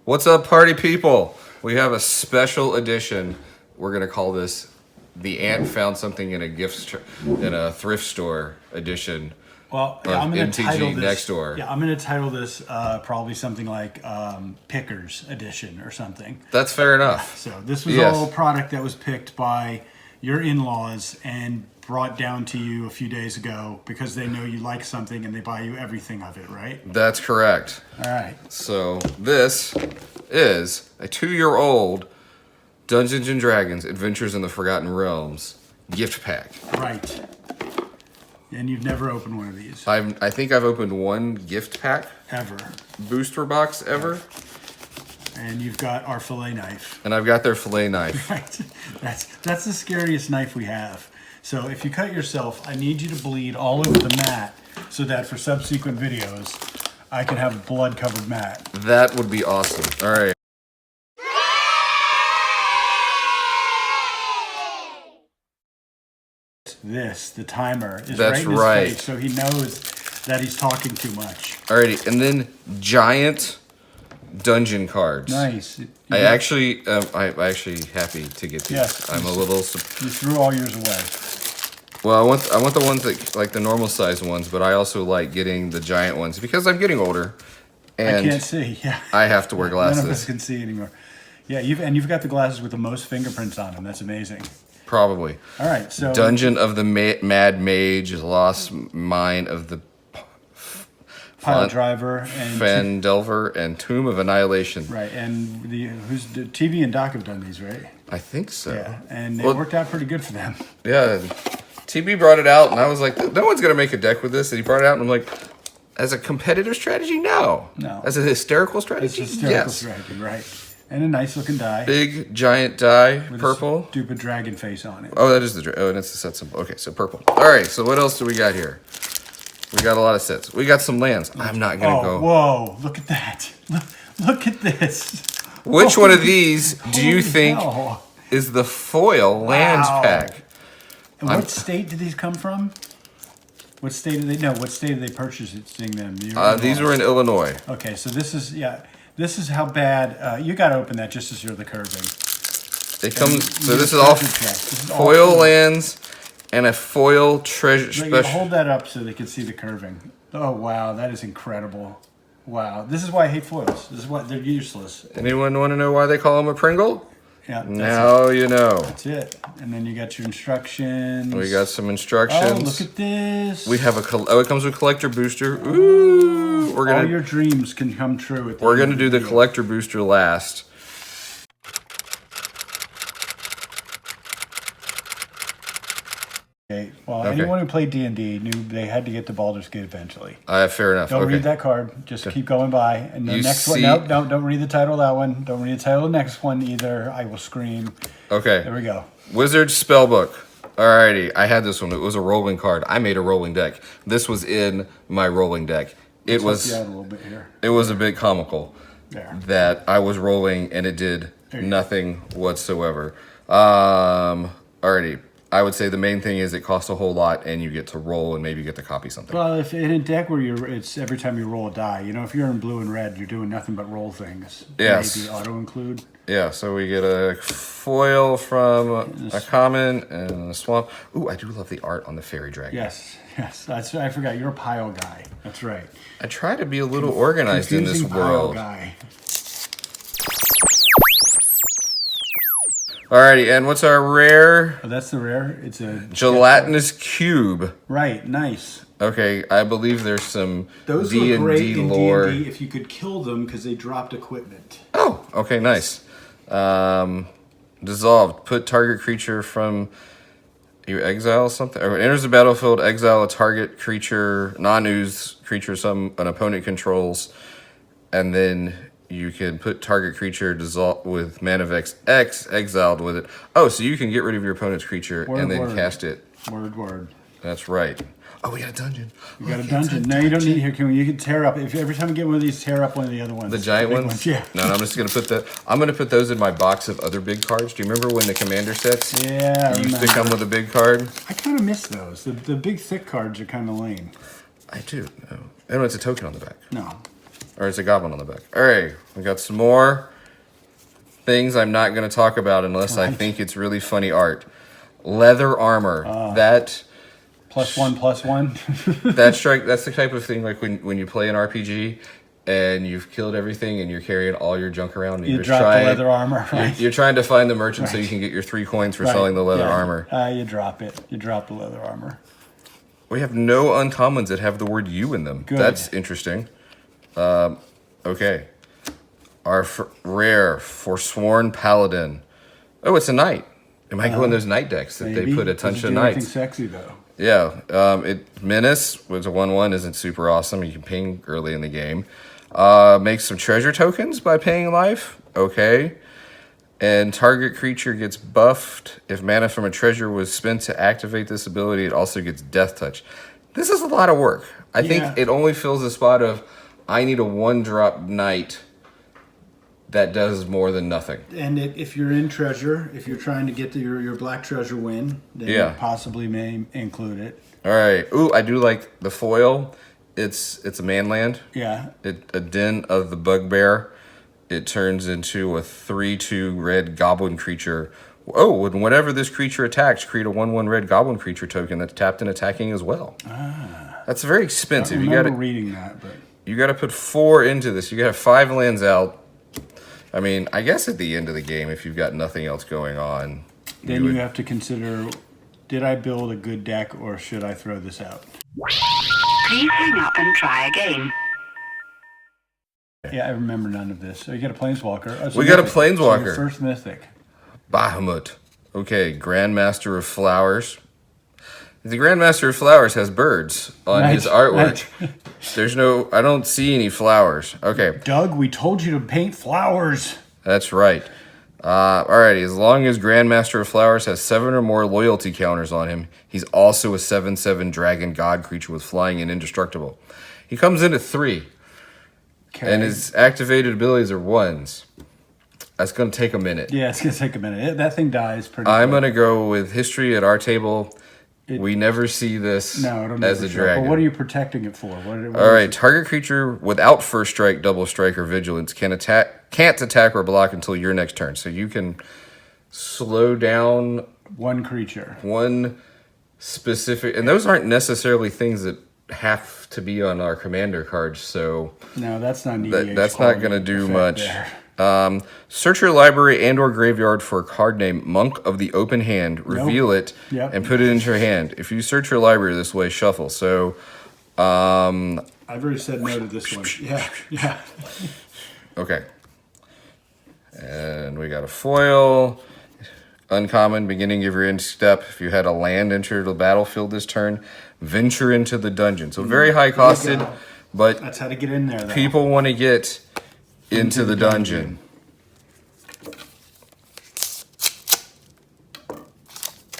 What's up, party people? We have a special edition. We're gonna call this the Ant Found Something in a Thrift Store edition. Well, yeah, I'm going to MTG title this. next door. Yeah, I'm going to title this probably something like Pickers Edition or something. That's fair enough. So this was Yes. all product that was picked by your in-laws and brought down to you a few days ago because they know you like something and they buy you everything of it, right? That's correct. All right. So this is a 2-year-old Dungeons and Dragons Adventures in the Forgotten Realms gift pack. Right. And you've never opened one of these. I think I've opened one gift pack Ever. booster box ever, And you've got our fillet knife. and I've got their fillet knife. Right. That's the scariest knife we have. So if you cut yourself, I need you to bleed all over the mat so that for subsequent videos, I can have a blood-covered mat. That would be awesome. All right. The timer, is That's right in his right. face, so he knows that he's talking too much. Alrighty, and then giant dungeon cards. Nice. I'm actually happy to get these. Yes. I'm a little. You threw all yours away. Well, I want the ones that like the normal size ones, but I also like getting the giant ones because I'm getting older, and I can't see. Yeah. I have to wear None of us glasses. can see anymore. Yeah, you've got the glasses with the most fingerprints on them. That's amazing. Probably. All right, so Dungeon of the Mad Mage, Lost Mine of the Pile Driver and Fandelver, and Tomb of Annihilation. right, and the TV and Doc have done these, right? I think so. Yeah, and it Well- worked out pretty good for them. Yeah, TB brought it out, and I was like, no one's going to make a deck with this. And he brought it out, and I'm like, as a competitive strategy, no. No. As a hysterical It's strategy, hysterical yes. strategy, right? And a nice looking die Big, giant die, with purple. a stupid dragon face on it. Oh, that is and it's the set symbol. Okay, so purple. All right, so what else do we got here? We got a lot of sets. We got some lands. I'm not going to go. Whoa! Look at that! Look at this! Which one of these do you Holy think hell. is the foil lands Wow. pack? And what state did these come from? What state did they? No, what state did they purchase it? Seeing them? These were in Illinois. Okay, so this is This is how bad you got to open that just to hear the curving. It comes. So you this get is all treasure chest. This is all foil foil. lands and a foil treasure But you special. hold that up so they can see the curving. Oh wow, that is incredible! Wow, this is why I hate foils. This is why they're useless. Anyone want to know why they call them a Pringle? Yeah, that's Now you know. That's it. And then you got your instructions. We got some Oh, instructions. look at this. We have it comes with collector booster. Ooh, we're All gonna your dreams can come true. At the we're end gonna of do the video. collector booster last. Okay. Well, Okay. anyone who played D&D knew they had to get to Baldur's Gate eventually. Fair enough. Don't Okay. read that card. Just keep going by. And the You next one. see- Nope, don't read the title of that one. Don't read the title of the next one either. I will scream. Okay. There we go. Wizard Spellbook. Alrighty, I had this one. It was a rolling card. I made a rolling deck. This was in my rolling deck. It Let's was help you out a little bit here. it was a bit comical There. that I was rolling and it did There you go. nothing whatsoever. Alrighty. I would say the main thing is it costs a whole lot and you get to roll and maybe get to copy something. Well, if in a deck where it's every time you roll a die, if you're in blue and red, you're doing nothing but roll things. Yes. Maybe auto include. Yeah, so we get a foil from a common and a swamp. Ooh, I do love the art on the fairy dragon. Yes. I forgot. You're a pile guy. That's right. I try to be a little organized in this Confusing pile world. guy. Alrighty, and what's our rare? Oh, that's the rare. It's a Gelatinous cube. Right. Nice. Okay, I believe there's some Those D look great and D in lore. D&D if you could kill them because they dropped equipment. Oh, okay, nice. Dissolved. Put target creature from your exile something. Or enters the battlefield, exile a target creature, non-ooze creature an opponent controls, and then you can put target creature dissolve with Manavix X exiled with it. Oh, so you can get rid of your opponent's creature and then Word. cast it. Word. That's right. Oh, we got a dungeon. You got a dungeon. No, you don't need here. You can tear up. If every time you get one of these, tear up one of the other ones. The giant big ones? Yeah. No, I'm just gonna put those in my box of other big cards. Do you remember when the commander sets Yeah. I used to remember. come with a big card? I kind of miss those. The big thick cards are kind of lame. I do. No. And it's a token on the back. No. Or it's a goblin on the back. All right, we got some more things I'm not going to talk about unless I think it's really funny art. Leather armor. That +1/+1. that's the type of thing like when you play an RPG and you've killed everything and you're carrying all your junk around. And You you're drop the leather armor, right? You're trying to find the merchant so you can get your 3 coins for selling the leather armor. You drop it. You drop the leather armor. We have no uncommons that have the word "you" in them. Good. That's interesting. Okay. Our rare Forsworn Paladin. Oh, it's a knight. It might go in those knight decks that they put a ton of knights. Sexy though. Yeah. Menace was a 1/1. Isn't super awesome. You can ping early in the game. Makes some treasure tokens by paying life. Okay. And target creature gets buffed. If mana from a treasure was spent to activate this ability, it also gets Death Touch. This is a lot of work. I think it only fills the spot of, I need a 1-drop knight that does more than nothing. And if you're in treasure, if you're trying to get to your black treasure win, then you possibly may include it. All right. Ooh, I do like the foil. It's a manland. Yeah. A Den of the Bugbear. It turns into a 3/2 red goblin creature. Oh, and whenever this creature attacks, create a 1/1 red goblin creature token that's tapped and attacking as well. That's very expensive. I remember reading that, but you got to put 4 into this. You got to have 5 lands out. I mean, I guess at the end of the game, if you've got nothing else going on, then you have to consider: did I build a good deck, or should I throw this out? Please hang up and try again. Yeah, I remember none of this. So you got a planeswalker. Oh, we got a planeswalker. So first mythic. Bahamut. Okay, Grandmaster of Flowers. The Grandmaster of Flowers has birds on his artwork. There's no, I don't see any flowers. Okay. Doug, we told you to paint flowers. That's right. Alrighty, as long as Grandmaster of Flowers has 7 or more loyalty counters on him, he's also a 7/7 dragon god creature with flying and indestructible. He comes in at 3. Okay. And his activated abilities are 1s. That's going to take a minute. Yeah, it's going to take a minute. That thing dies pretty I'm going to go with history at our table. We never see this as a dragon. But what are you protecting it for? All right, target creature without first strike, double strike, or vigilance can't attack or block until your next turn. So you can slow down one creature. One specific, and those aren't necessarily things that have to be on our commander cards. So no, that's not needed. That's not going to do much. Search your library and or graveyard for a card named Monk of the Open Hand, reveal it, and put it into your hand. If you search your library this way, shuffle. So, I've already said no to this one. Yeah. Okay. And we got a foil. Uncommon, beginning of your end step. If you had a land enter the battlefield this turn, venture into the dungeon. So very high costed, but that's how to get in there, though. People want to get into the dungeon. All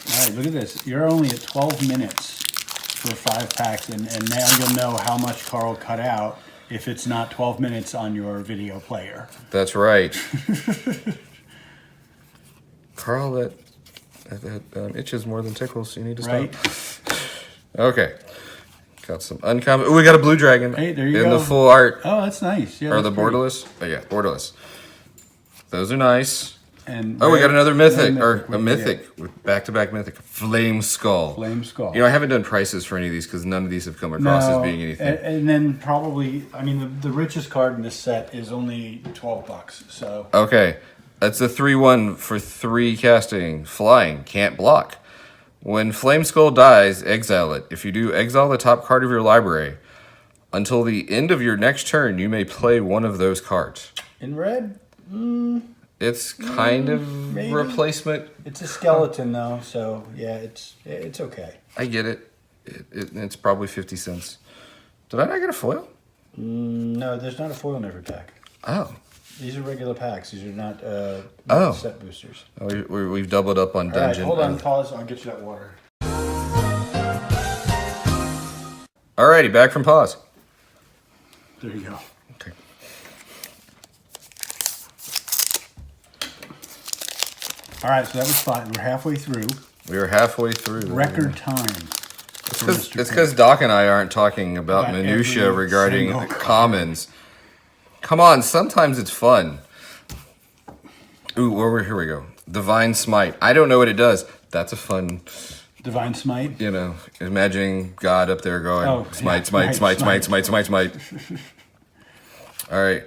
right, look at this. You're only at 12 minutes for 5 packs, and now you'll know how much Carl cut out if it's not 12 minutes on your video player. That's right. Carl, that itches more than tickles. You need to stop. Okay. Got some uncommon. Oh, we got a blue dragon. Hey, there you go. In the full art. Oh, that's nice. Yeah, or the borderless. Oh, yeah, borderless. Those are nice. And we got another mythic. A mythic. With back-to-back mythic. Flame Skull. Flame Skull. You know, I haven't done prices for any of these because none of these have come across as being anything. And then probably, I mean, the richest card in this set is only $12. So. Okay. That's a 3/1 for 3 casting. Flying. Can't block. When Flame Skull dies, exile it. If you do, exile the top card of your library. Until the end of your next turn, you may play one of those cards. In red? It's kind of maybe. Replacement. It's a skeleton, though, so yeah, it's okay. I get it. It's probably 50 cents. Did I not get a foil? No, there's not a foil in every pack. Oh. These are regular packs. These are not set boosters. Oh, we've doubled up on dungeon. All right, hold on, pause. I'll get you that water. Alrighty, back from pause. There you go. Okay. All right, so that was fine. We're halfway through. We are halfway through. Record time. It's because Doc and I aren't talking about minutia regarding commons. Come on, sometimes it's fun. Ooh, here we go. Divine Smite. I don't know what it does. That's a fun, Divine Smite. you know, imagining God up there going, Oh, smite, yeah, smite, smite, smite, smite, smite, smite. All right.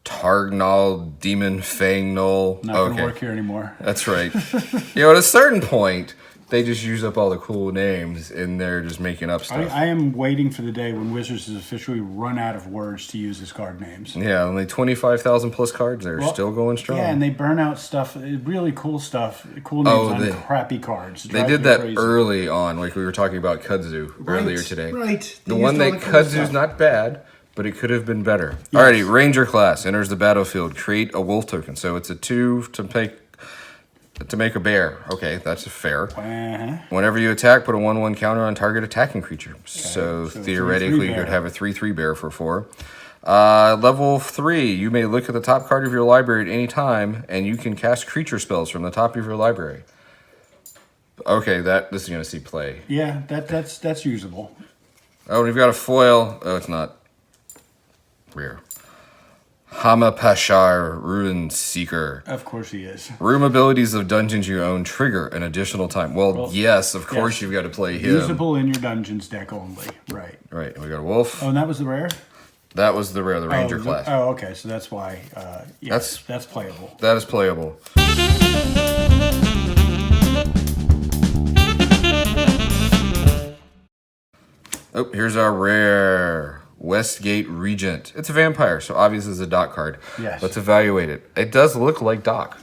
Targnal, Demon, Fang, Null. Not going to work here anymore. That's right. At a certain point, they just use up all the cool names and they're just making up stuff. I am waiting for the day when Wizards has officially run out of words to use as card names. Yeah, only 25,000 plus cards. They're still going strong. Yeah, and they burn out stuff, really cool stuff, cool names on crappy cards. They did that early on, like we were talking about Kudzu earlier today. Right. The one that Kudzu's not bad, but it could have been better. Yes. Alrighty, Ranger class enters the battlefield. Create a wolf token. So it's a 2 to make a bear. Okay, that's fair. Whenever you attack, put a 1/1 counter on target attacking creature. Okay, so theoretically, you could have a 3/3 bear for 4. Level 3, you may look at the top card of your library at any time, and you can cast creature spells from the top of your library. Okay, this is going to see play. Yeah, that's usable. Oh, we've got a foil. Oh, it's not rare. Hama Pashar, Ruin Seeker. Of course he is. Room abilities of dungeons you own trigger an additional time. Well yes, of course you've got to play him. Usable in your dungeons deck only. Right. Right. We got a wolf. Oh, and that was the rare? That was the rare, the Ranger class. Oh, okay. So that's why. That's playable. That is playable. Oh, here's our rare. Westgate Regent. It's a vampire, so obviously it's a Doc card. Yes. Let's evaluate it. It does look like Doc.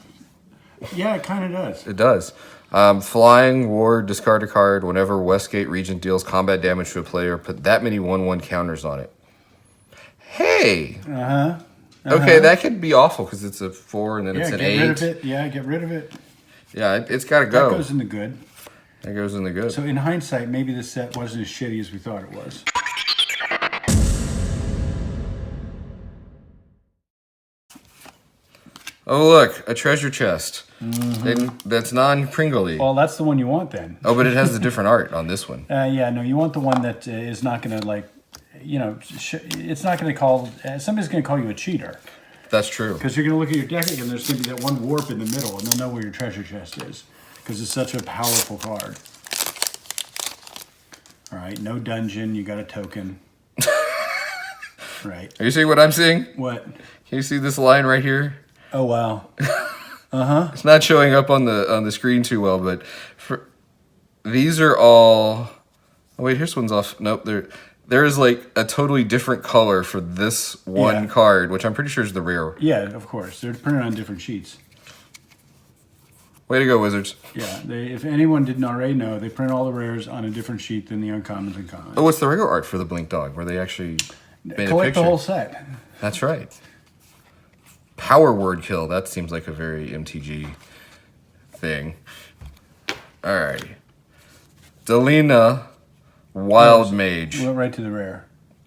Yeah, it kind of does. It does. Flying, ward, discard a card. Whenever Westgate Regent deals combat damage to a player, put that many 1/1 counters on it. Hey! Okay, that could be awful because it's a 4 and then it's an 8. Get rid of it. Yeah, get rid of it. Yeah, it's got to go. That goes in the good. That goes in the good. So in hindsight, maybe this set wasn't as shitty as we thought it was. Oh, look, a treasure chest. That's non-Pringle-y. Well, that's the one you want then. Oh, but it has the different art on this one. Yeah, no, you want the one that is not going to, it's not going to somebody's going to call you a cheater. That's true. Because you're going to look at your deck and there's going to be that one warp in the middle and they'll know where your treasure chest is. Because it's such a powerful card. All right, no dungeon, you got a token. Right. Are you seeing what I'm seeing? What? Can you see this line right here? Oh, wow. It's not showing up on the screen too well, but these are all. Oh wait, here's one's off. Nope, there is like a totally different color for this one card, which I'm pretty sure is the rare. Yeah, of course. They're printed on different sheets. Way to go, Wizards. Yeah, if anyone didn't already know, they print all the rares on a different sheet than the uncommons and commons. Oh, what's the rare art for the Blink Dog, where they actually made a collect picture? The whole set. That's right. Power word kill. That seems like a very MTG thing. All right. Delina, Wild Mage. Went right to the rare.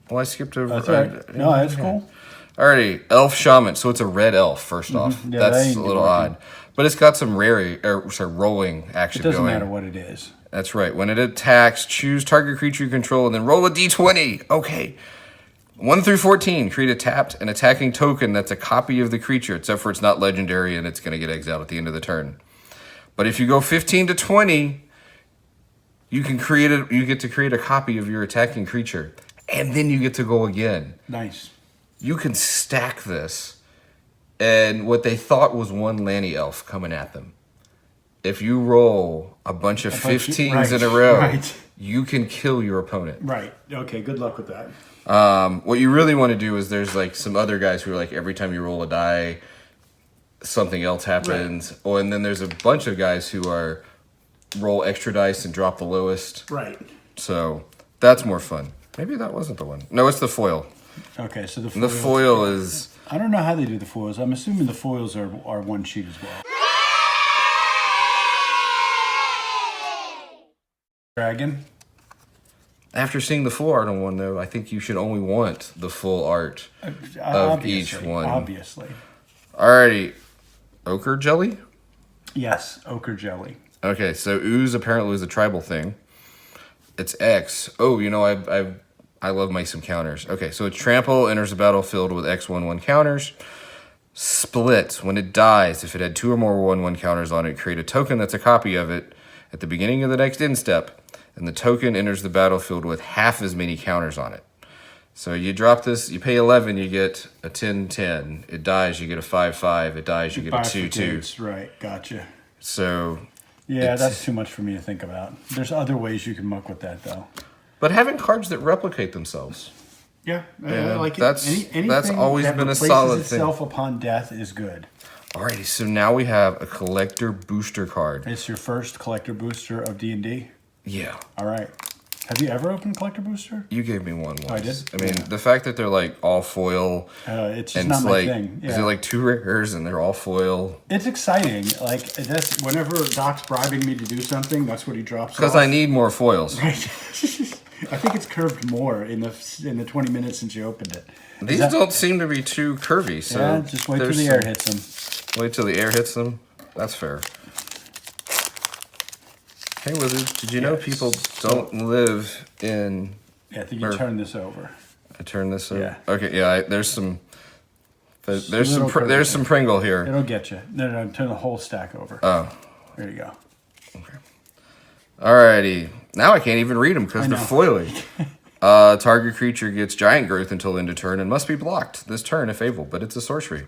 Well, I skipped over. That's right. No, that's cool. Alrighty, Elf Shaman. So it's a red elf, first off. Yeah, that's a little odd. But it's got some rolling action It going. doesn't matter what it is. That's right. When it attacks, choose target creature you control and then roll a d20. Okay. 1 through 14, create a tapped and attacking token that's a copy of the creature, except for it's not legendary and it's going to get exiled at the end of the turn. But if you go 15 to 20, you get to create a copy of your attacking creature, and then you get to go again. Nice. You can stack this, and what they thought was one Lanny elf coming at them. If you roll a bunch of 15s in a row, you can kill your opponent. Right. Okay, good luck with that. What you really want to do is there's like some other guys who are like every time you roll a die, something else happens. Right. Oh, and then there's a bunch of guys who are roll extra dice and drop the lowest. Right. So that's more fun. Maybe that wasn't the one. No, it's the foil. Okay, so the foil is. I don't know how they do the foils. I'm assuming the foils are one sheet as well. Dragon. After seeing the full art on one, though, I think you should only want the full art of each one. Obviously. Alrighty. Ochre jelly? Yes, ochre jelly. Okay, so ooze apparently is a tribal thing. It's X. Oh, I love me some counters. Okay, so trample enters the battlefield with X1/1 counters. Split, when it dies, if it had 2 or more 1/1 counters on it, create a token that's a copy of it at the beginning of the next end step, and the token enters the battlefield with half as many counters on it. So you drop this, you pay 11, you get a 10/10. It dies, you get a 5/5. It dies, you get a 2/2. Bifurcates, right, gotcha. So Yeah, that's too much for me to think about. There's other ways you can muck with that, though. but having cards that replicate themselves. Yeah, Yeah, I like it. that's always that been a replaces solid itself upon death is good. Alrighty, so now we have a collector booster card. It's your first collector booster of D&D. Yeah. All right. Have you ever opened collector booster? You gave me one once. I did? I mean, Yeah. the fact that they're like all foil. It's just and not it's my like, thing. Is it like 2 rares and they're all foil? It's exciting. Like that's whenever Doc's bribing me to do something, that's what he drops. Because off. I need more foils. Right. I think it's curved more in the 20 minutes since you opened it. These don't seem to be too curvy. So Yeah, just wait till there's the air hits them. Wait till the air hits them. That's fair. Hey, Wizard, did you know people don't live in... Yeah, I think you turn this over. I turn this over? Yeah. Okay, yeah, there's some Little there's some Pringle here. It'll get you. No, turn the whole stack over. Oh. There you go. Okay. Alrighty. Now I can't even read them because they're foiling. Target creature gets giant growth until end of turn and must be blocked this turn if able, but it's a sorcery.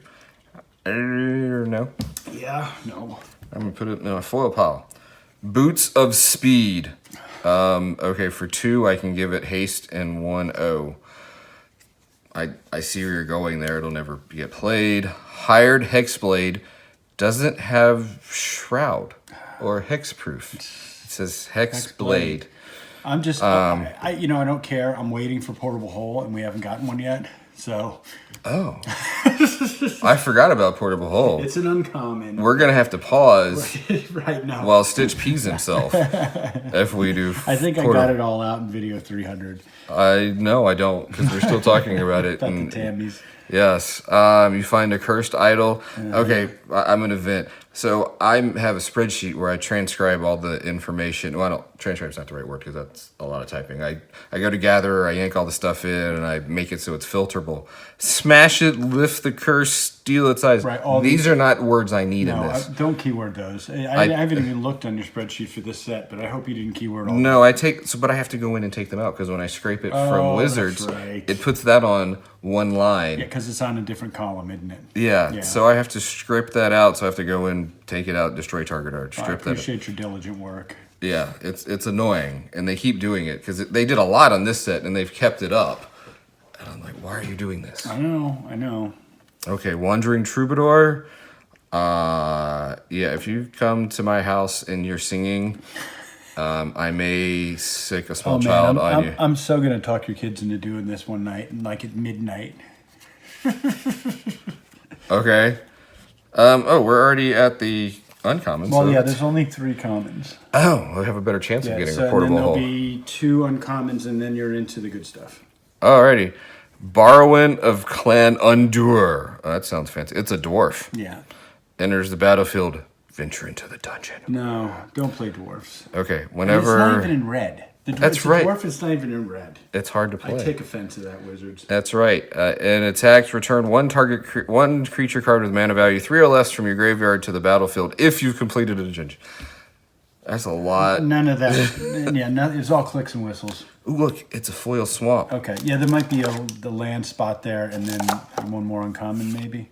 No. Yeah, no. I'm going to put it in a foil pile. Boots of Speed. Okay, for 2, I can give it haste and 1/0. I see where you're going there. It'll never get played. Hired Hexblade doesn't have Shroud or Hexproof. It says Hexblade. I'm just, I don't care. I'm waiting for Portable Hole, and we haven't gotten one yet. So. Oh. I forgot about Portable Hole. It's an uncommon. We're going to have to pause right now while Stitch pees himself if we do. I think I got it all out in video 300. No, I don't, because we're still talking about it. About the Tammies. Yes. You find a cursed idol. Okay, I'm going to vent. So I have a spreadsheet where I transcribe all the information. Well, I don't, transcribe's not the right word because that's a lot of typing. I go to Gatherer, I yank all the stuff in, and I make it so it's filterable. Smash it, lift the curse, steal its eyes. Right, these are not words I need in No, this. don't keyword those. I haven't even looked on your spreadsheet for this set, but I hope you didn't keyword all. No, but I have to go in and take them out because when I scrape it from Wizards, that's right. it puts that on one line. Yeah, because it's on a different column, isn't it? Yeah, so I have to strip that out. So I have to go in, take it out, destroy target art, I strip that. appreciate your diligent work. Yeah, it's annoying, and they keep doing it because they did a lot on this set, and they've kept it up. And I'm like, why are you doing this? I know. Okay, Wandering Troubadour. Yeah, if you come to my house and you're singing, I may sick a small child on you. I'm so gonna talk your kids into doing this one night, and like at midnight. Okay. We're already at the uncommon. Well, so yeah, there's only 3 commons. Oh, we have a better chance of getting so a portable then there'll hole. be 2 uncommons, and then you're into the good stuff. Alrighty. Borrowing of Clan Undur. Oh, that sounds fancy. It's a dwarf. Yeah. Enters the battlefield. Venture into the dungeon. No, don't play dwarfs. Okay, And whenever... it's not even in red. That's right. The dwarf is not even in red. It's hard to I play. take offense to that, Wizards. That's right. And attacks, return one creature card with mana value 3 or less from your graveyard to the battlefield if you've completed a dungeon. That's a lot. None of that. Yeah, it's all clicks and whistles. Ooh, look, it's a foil swamp. Okay, yeah, there might be the land spot there, and then one more uncommon, maybe.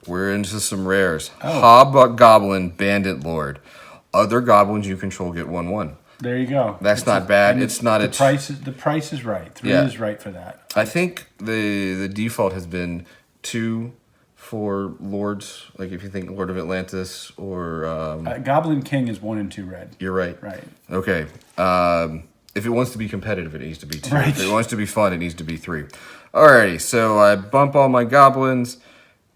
We're into some rares. Oh. Hobgoblin, Bandit Lord. Other goblins you control get 1/1. There you go. That's not bad. and It's not the price. The price is right. 3 Yeah. is right for that. I think the default has been 2 for lords. Like if you think Lord of Atlantis or Goblin King is 1 and 2 red. you're right. Right. Okay. If it wants to be competitive, it needs to be 2. Right. If it wants to be fun, it needs to be 3. Alrighty, so I bump all my goblins.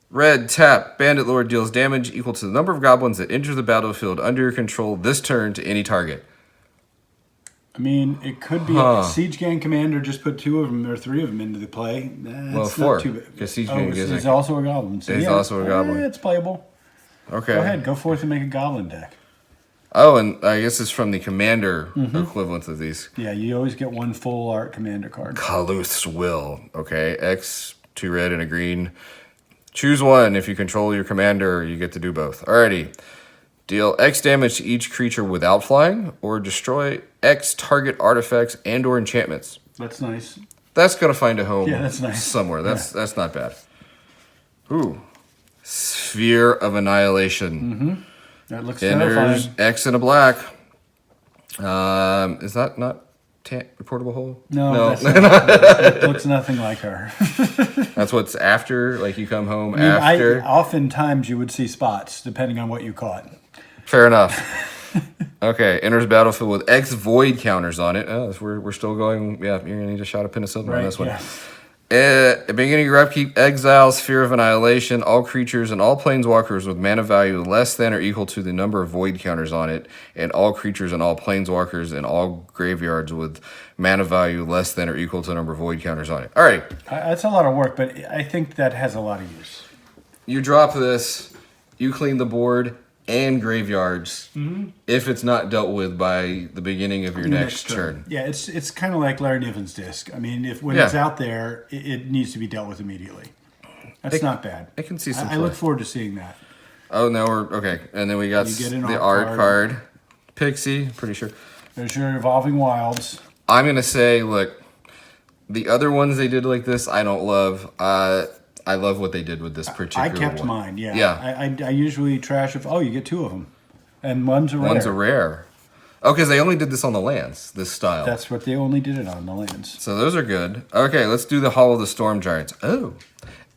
Red, tap, Bandit Lord deals damage equal to the number of goblins that enter the battlefield under your control this turn to any target. I mean, it could be a Siege Gang Commander just put 2 of them or 3 of them into the play. That's 4, not too bad. because Siege Gang is He's also a goblin. So He's also a goblin. It's playable. Okay. Go ahead, go forth and make a goblin deck. Oh, and I guess it's from the commander equivalent of these. Yeah, you always get one full art commander card. Kaluth's Will. Okay, X, 2 red and a green. Choose one. If you control your commander, you get to do both. Alrighty. Deal X damage to each creature without flying, or destroy X target artifacts and or enchantments. That's nice. That's gonna find a home. Yeah, that's nice. Somewhere. That's not bad. Ooh. Sphere of Annihilation. That looks Enters terrifying. X and a black. Is that not reportable hole? No. That's not, it looks nothing like her. That's what's after. Like you come home I mean, after. oftentimes you would see spots depending on what you caught. Fair enough. Okay, enters battlefield with X void counters on it. Oh, we're still going. Yeah, you're gonna need a shot of penicillin on this one. Yeah. At the beginning of your upkeep, exile Sphere of Annihilation. All creatures and all planeswalkers with mana value less than or equal to the number of void counters on it, and all creatures and all planeswalkers and all graveyards with mana value less than or equal to the number of void counters on it. All right, That's a lot of work, but I think that has a lot of use. you drop this, you clean the board and graveyards if it's not dealt with by the beginning of your next turn. Yeah, it's kind of like Larry Niven's disc. I mean, when Yeah. it's out there, it needs to be dealt with immediately. That's not bad. I can see some I play. look forward to seeing that. Oh, no, we're okay. And then we got You get an the art art card. card. Pixie, pretty sure. There's your Evolving Wilds. I'm going to say, look, the other ones they did like this, I don't love. I love what they did with this particular I kept one. mine, yeah. Yeah. I usually trash if, you get 2 of them. And one's a rare. One's a rare. Oh, because they only did this on the lands, this style. That's what they only did it on, the lands. So those are good. Okay, let's do the Hall of the Storm Giants. Oh,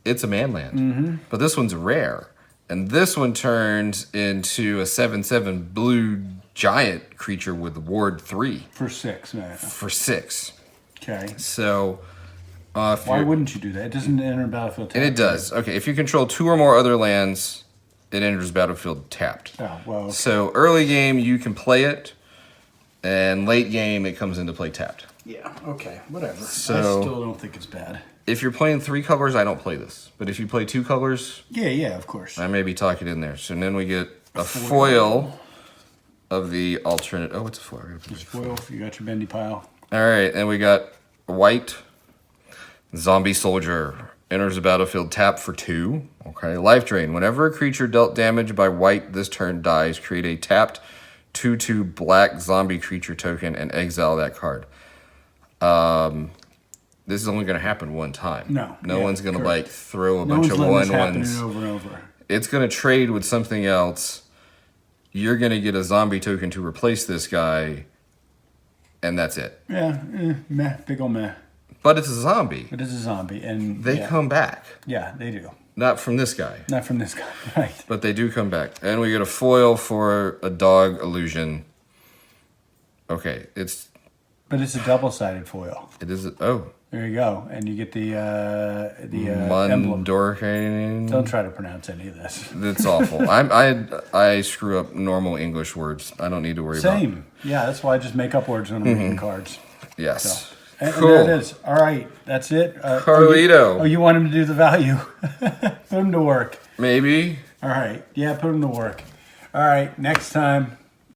it's a man land. But this one's rare. And this one turns into a 7/7 blue giant creature with ward 3 For 6, man. for 6. Okay. So, Why wouldn't you do that? It doesn't enter battlefield tapped. and it does. Okay, if you control 2 or more other lands, it enters battlefield tapped. Oh, well, okay. So early game you can play it, and late game it comes into play tapped. Yeah, okay, whatever. So- I still don't think it's bad. If you're playing 3 colors, I don't play this. But if you play 2 colors, Yeah, of course. I may be talking in there. So then we get a foil of the alternate. Oh, it's a foil. I gotta put Just it- foil, you got your bendy pile. All right, and we got white zombie soldier. Enters the battlefield tap for 2. Okay, life drain. Whenever a creature dealt damage by white this turn dies, create a tapped 2/2 black zombie creature token and exile that card. This is only going to happen one time. No, No yeah, one's going to correct. like throw a No bunch one's of letting this 1/1s. happen over and over. It's going to trade with something else. You're going to get a zombie token to replace this guy, and that's it. Yeah, meh, big ol' meh. But it's a zombie. It is a zombie, and They come back. Yeah, they do. Not from this guy, Not from this guy, right? but they do come back. And we get a foil for a dog illusion. Okay, it But it's a double-sided foil. is, oh, There you go, and you get the emblem. Mundorcain. Don't try to pronounce any of this. That's awful. I screw up normal English words. I don't need to worry about. Same. Yeah, that's why I just make up words when I'm reading cards. Yes. And Cool. there it is. All right, that's it. Carlito. You want him to do the value? Put him to work. Maybe. All right. Yeah, put him to work. All right, next time.